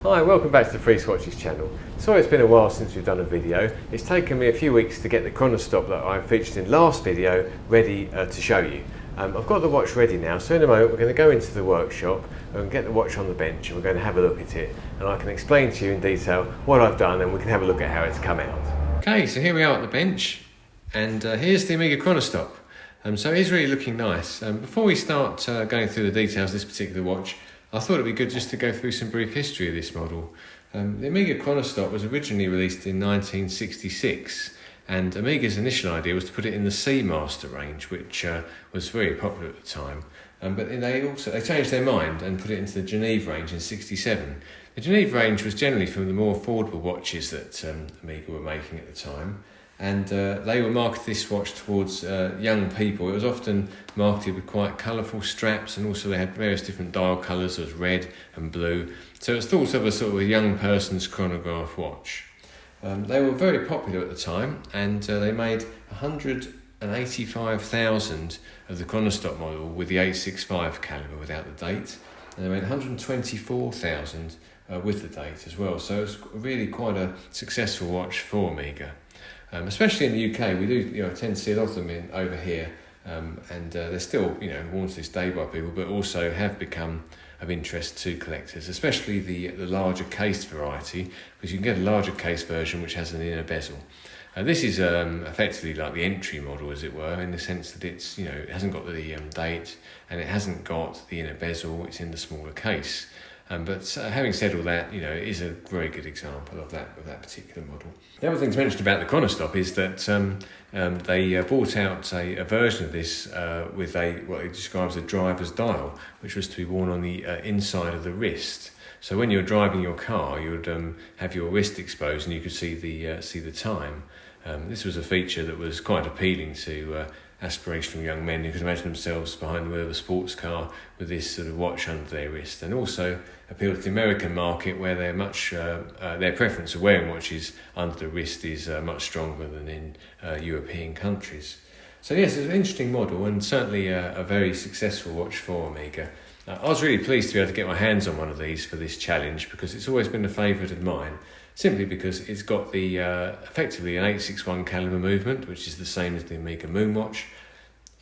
Hi, welcome back to the Free Swatches channel. Sorry it's been a while since we've done a video. It's taken me a few weeks to get the Chronostop that I featured in last video ready to show you. I've got the watch ready now, so in a moment we're going to go into the workshop and get the watch on the bench and we're going to have a look at it and I can explain to you in detail what I've done and we can have a look at how it's come out. Okay, so here we are at the bench and here's the Amiga Chronostop. So it is really looking nice. Before we start going through the details of this particular watch, I thought it'd be good just to go through some brief history of this model. The Amiga Chronostop was originally released in 1966 and Amiga's initial idea was to put it in the Seamaster range, which was very popular at the time. But they changed their mind and put it into the Geneva range in 67. The Geneva range was generally from the more affordable watches that Amiga were making at the time. And they were marketed this watch towards young people. It was often marketed with quite colourful straps, and also they had various different dial colours. There was red and blue, so it was thought of as sort of a young person's chronograph watch. They were very popular at the time, and they made 185,000 of the Chronostop model with the 865 calibre without the date, and they made 124,000 with the date as well. So it was really quite a successful watch for Amiga. Especially in the UK, we do tend to see a lot of them over here, and they're still worn to this day by people, but also have become of interest to collectors, especially the larger case variety, because you can get a larger case version which has an inner bezel. This is effectively like the entry model, as it were, in the sense that it's it hasn't got the date and it hasn't got the inner bezel. It's in the smaller case. But having said all that, it is a very good example of that particular model. The other thing to mention about the Chronostop is that they brought out a version of this with what it describes as a driver's dial, which was to be worn on the inside of the wrist. So when you're driving your car, you would have your wrist exposed and you could see the time. This was a feature that was quite appealing to aspirational young men who could imagine themselves behind the wheel of a sports car with this sort of watch under their wrist, and also appealed to the American market, where they're their preference of wearing watches under the wrist is much stronger than in European countries. So yes, it's an interesting model and certainly a very successful watch for Amiga. I was really pleased to be able to get my hands on one of these for this challenge, because it's always been a favourite of mine, simply because it's got the effectively an 861 calibre movement, which is the same as the Amiga Moonwatch,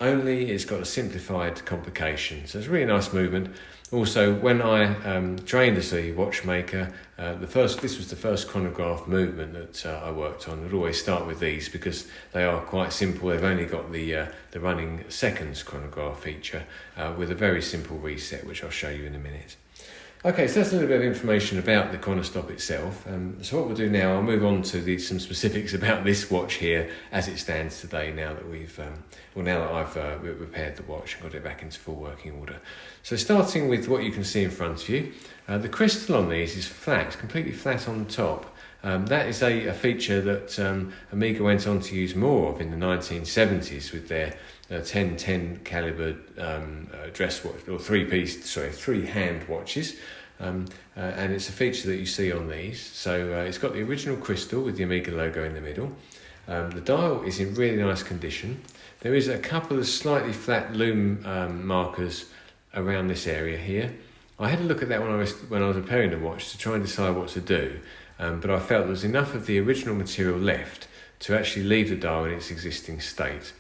only it's got a simplified complication. So it's a really nice movement. Also, when I trained as a watchmaker, this was the first chronograph movement that I worked on. I'd always start with these because they are quite simple. They've only got the running seconds chronograph feature with a very simple reset, which I'll show you in a minute. Okay, so that's a little bit of information about the Chronostop itself. So what we'll do now, I'll move on to some specifics about this watch here as it stands today. Now that I've repaired the watch and got it back into full working order. So starting with what you can see in front of you, the crystal on these is flat, completely flat on the top. That is a feature that Amiga went on to use more of in the 1970s with their 1010 calibre dress watch, or three-hand watches, and it's a feature that you see on these. So it's got the original crystal with the Amiga logo in the middle. The dial is in really nice condition. There is a couple of slightly flat lume markers around this area here. I had a look at that when I was repairing the watch to try and decide what to do, but I felt there was enough of the original material left to actually leave the dial in its existing state.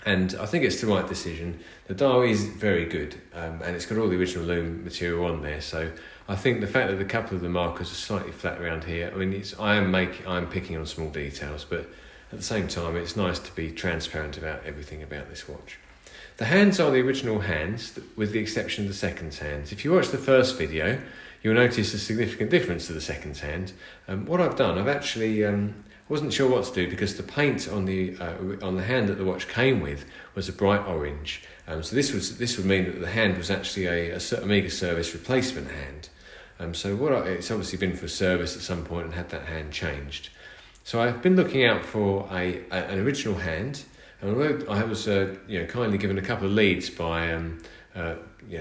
And I think it's the right decision. The dial is very good, and it's got all the original lume material on there. So I think the fact that a couple of the markers are slightly flat around here, I am picking on small details, but at the same time, it's nice to be transparent about everything about this watch. The hands are the original hands, with the exception of the second hands. If you watch the first video, you'll notice a significant difference to the second hand. What I've done, I've actually wasn't sure what to do because the paint on the hand that the watch came with was a bright orange. So this would mean that the hand was actually a Amiga service replacement hand. It's obviously been for a service at some point and had that hand changed. So I've been looking out for an original hand, and although I was kindly given a couple of leads by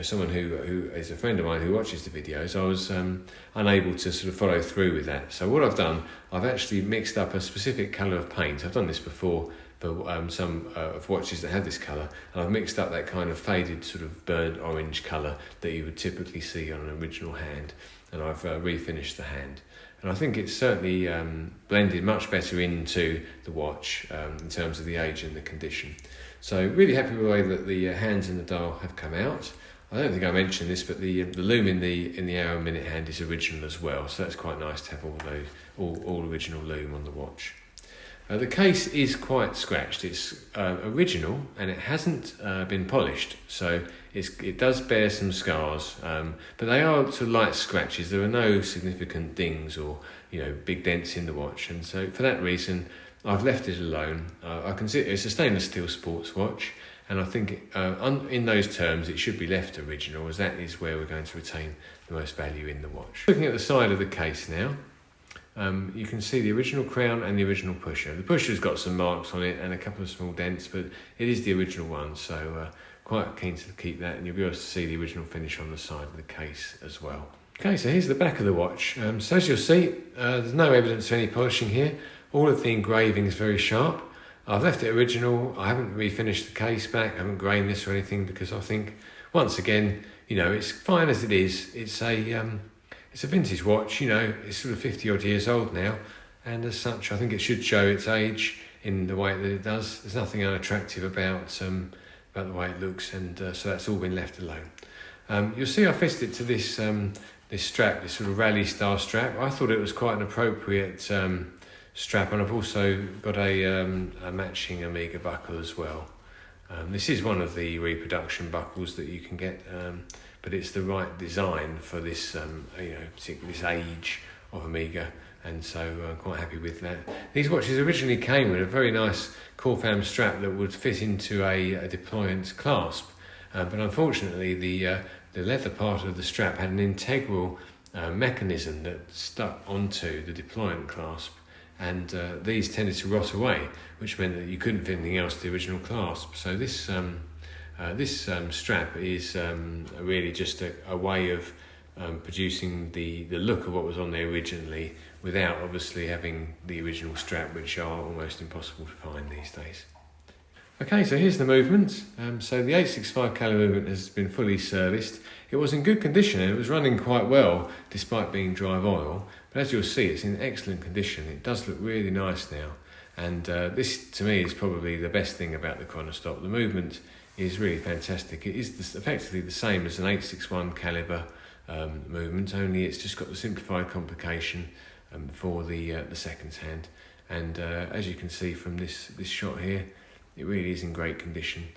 someone who is a friend of mine who watches the videos, I was unable to sort of follow through with that. So what I've done, I've actually mixed up a specific colour of paint. I've done this before for some of watches that have this colour, and I've mixed up that kind of faded sort of burnt orange colour that you would typically see on an original hand. and I've refinished the hand. And I think it's certainly blended much better into the watch in terms of the age and the condition. So really happy with the way that the hands and the dial have come out. I don't think I mentioned this, but the loom in the hour and minute hand is original as well, so that's quite nice to have all original loom on the watch. The case is quite scratched. It's original and it hasn't been polished, so it does bear some scars, but they are sort of light scratches. There are no significant dings or big dents in the watch, and so for that reason I've left it alone. I consider it's a stainless steel sports watch, and I think in those terms it should be left original, as that is where we're going to retain the most value in the watch. Looking at the side of the case now, you can see the original crown and the original pusher. The pusher's got some marks on it and a couple of small dents, but it is the original one, so quite keen to keep that, and you'll be able to see the original finish on the side of the case as well. Okay, so here's the back of the watch. So as you'll see, there's no evidence of any polishing here. All of the engraving is very sharp. I've left it original. I haven't refinished the case back. I haven't grained this or anything, because I think, once again, it's fine as it is. It's a vintage watch, it's sort of 50 odd years old now, and as such I think it should show its age in the way that it does. There's nothing unattractive about the way it looks, and so that's all been left alone. You'll see I fitted it to this strap, this sort of rally style strap. I thought it was quite an appropriate strap, and I've also got a matching Amiga buckle as well. This is one of the reproduction buckles that you can get, but it's the right design for this, particularly this age of Amiga, and so I'm quite happy with that. These watches originally came with a very nice Corfam strap that would fit into a deployant clasp, but unfortunately the leather part of the strap had an integral mechanism that stuck onto the deployant clasp, and these tended to rot away, which meant that you couldn't fit anything else to the original clasp. So this strap is really just a way of producing the look of what was on there originally, without obviously having the original strap, which are almost impossible to find these days. Okay, so here's the movement. So the 865 caliber movement has been fully serviced. It was in good condition and it was running quite well despite being drive oil, but as you'll see, it's in excellent condition. It does look really nice now, and this to me is probably the best thing about the Chronostop. The movement is really fantastic. It is effectively the same as an 861 caliber movement, only it's just got the simplified complication for the seconds hand, and as you can see from this shot here, it really is in great condition.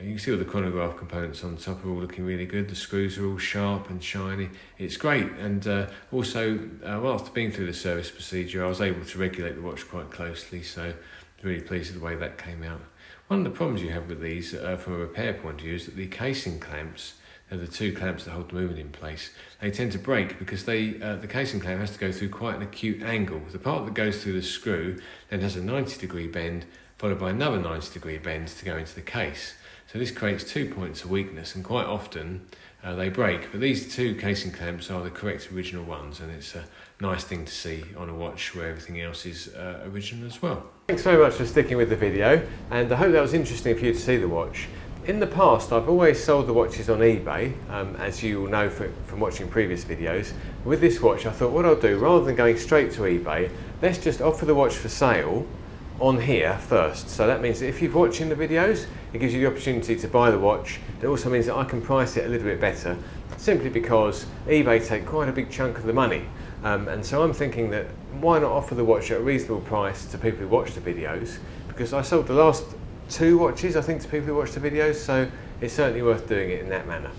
You can see all the chronograph components on top are all looking really good. The screws are all sharp and shiny. It's great, and also after being through the service procedure, I was able to regulate the watch quite closely, so I was really pleased with the way that came out. One of the problems you have with these from a repair point of view is that the casing clamps, the two clamps that hold the movement in place, they tend to break because the casing clamp has to go through quite an acute angle. The part that goes through the screw then has a 90-degree bend, followed by another 90-degree bend to go into the case. So this creates 2 points of weakness, and quite often they break. But these two casing clamps are the correct original ones, and it's a nice thing to see on a watch where everything else is original as well. Thanks very much for sticking with the video, and I hope that was interesting for you to see the watch. In the past, I've always sold the watches on eBay, as you will know from watching previous videos. With this watch, I thought what I'll do, rather than going straight to eBay, let's just offer the watch for sale on here first. So that means that if you're watching the videos, it gives you the opportunity to buy the watch. It also means that I can price it a little bit better, simply because eBay take quite a big chunk of the money. And so I'm thinking that why not offer the watch at a reasonable price to people who watch the videos, because I sold the last 2 watches, I think, to people who watch the videos, so it's certainly worth doing it in that manner.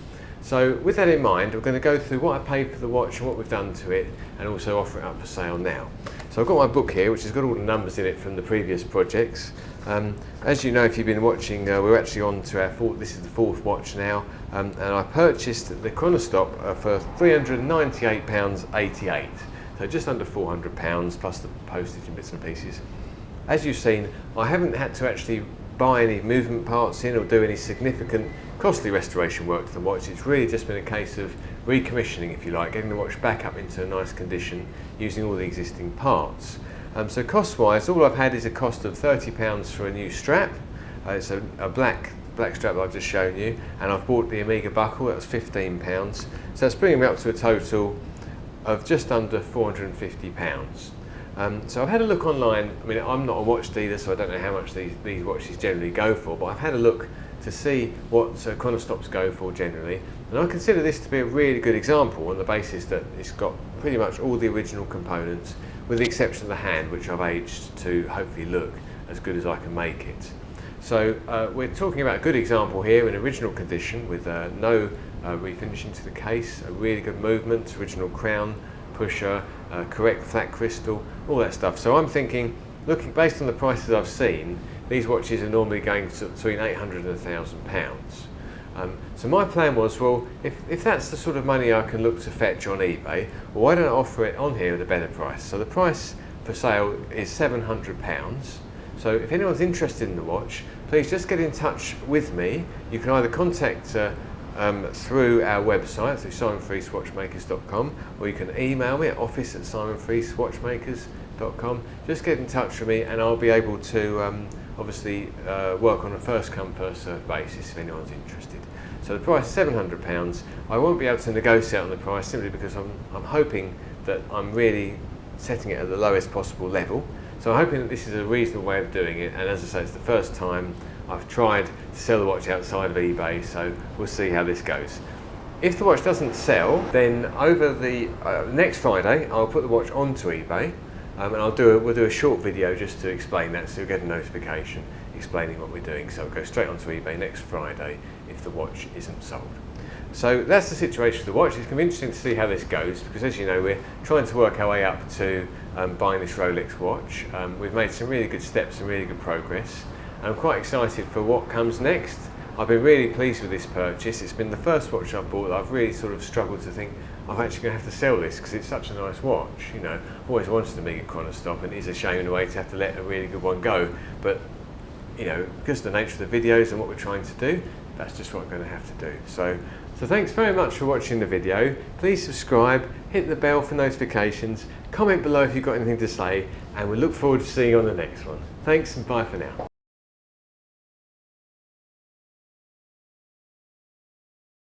So with that in mind, we're going to go through what I paid for the watch and what we've done to it, and also offer it up for sale now. So I've got my book here, which has got all the numbers in it from the previous projects. As you know, if you've been watching, we're actually on to our this is the 4th watch now, and I purchased the Chronostop for £398.88, so just under £400 plus the postage and bits and pieces. As you've seen, I haven't had to actually buy any movement parts in or do any significant costly restoration work to the watch. It's really just been a case of recommissioning, if you like, getting the watch back up into a nice condition using all the existing parts. So cost-wise, all I've had is a cost of £30 for a new strap. It's a black strap that I've just shown you, and I've bought the Amiga Buckle. That was £15. So that's bringing me up to a total of just under £450. So I've had a look online. I mean, I'm not a watch dealer, so I don't know how much these watches generally go for, but I've had a look to see what Chronostops go for generally, and I consider this to be a really good example on the basis that it's got pretty much all the original components, with the exception of the hand, which I've aged to hopefully look as good as I can make it. So we're talking about a good example here in original condition with no refinishing to the case, a really good movement, original crown, pusher, correct flat crystal, all that stuff. So I'm thinking, looking based on the prices I've seen, these watches are normally going to between £800 and £1,000. So my plan was, well, if that's the sort of money I can look to fetch on eBay, well, why don't I offer it on here at a better price? So the price for sale is £700. So if anyone's interested in the watch, please just get in touch with me. You can either contact through our website, through simonfreeswatchmakers.com, or you can email me at office@simonfreeswatchmakers.com. Just get in touch with me and I'll be able to obviously work on a first come first served basis if anyone's interested. So the price is £700. I won't be able to negotiate on the price simply because I'm hoping that I'm really setting it at the lowest possible level. So I'm hoping that this is a reasonable way of doing it, and as I say, it's the first time I've tried to sell the watch outside of eBay, so we'll see how this goes. If the watch doesn't sell, then over the next Friday I'll put the watch onto eBay, and we'll do a short video just to explain that, so you'll get a notification explaining what we're doing. So it'll go straight onto eBay next Friday if the watch isn't sold. So that's the situation with the watch. It's going to be interesting to see how this goes, because as you know, we're trying to work our way up to buying this Rolex watch. We've made some really good steps and really good progress. I'm quite excited for what comes next. I've been really pleased with this purchase. It's been the first watch I've bought that I've really sort of struggled to think I'm actually going to have to sell this because it's such a nice watch. You know, I've always wanted an Amiga Chronostop, and it is a shame in a way to have to let a really good one go. But you know, because of the nature of the videos and what we're trying to do, that's just what I'm going to have to do. So thanks very much for watching the video. Please subscribe, hit the bell for notifications, comment below if you've got anything to say, and we look forward to seeing you on the next one. Thanks and bye for now.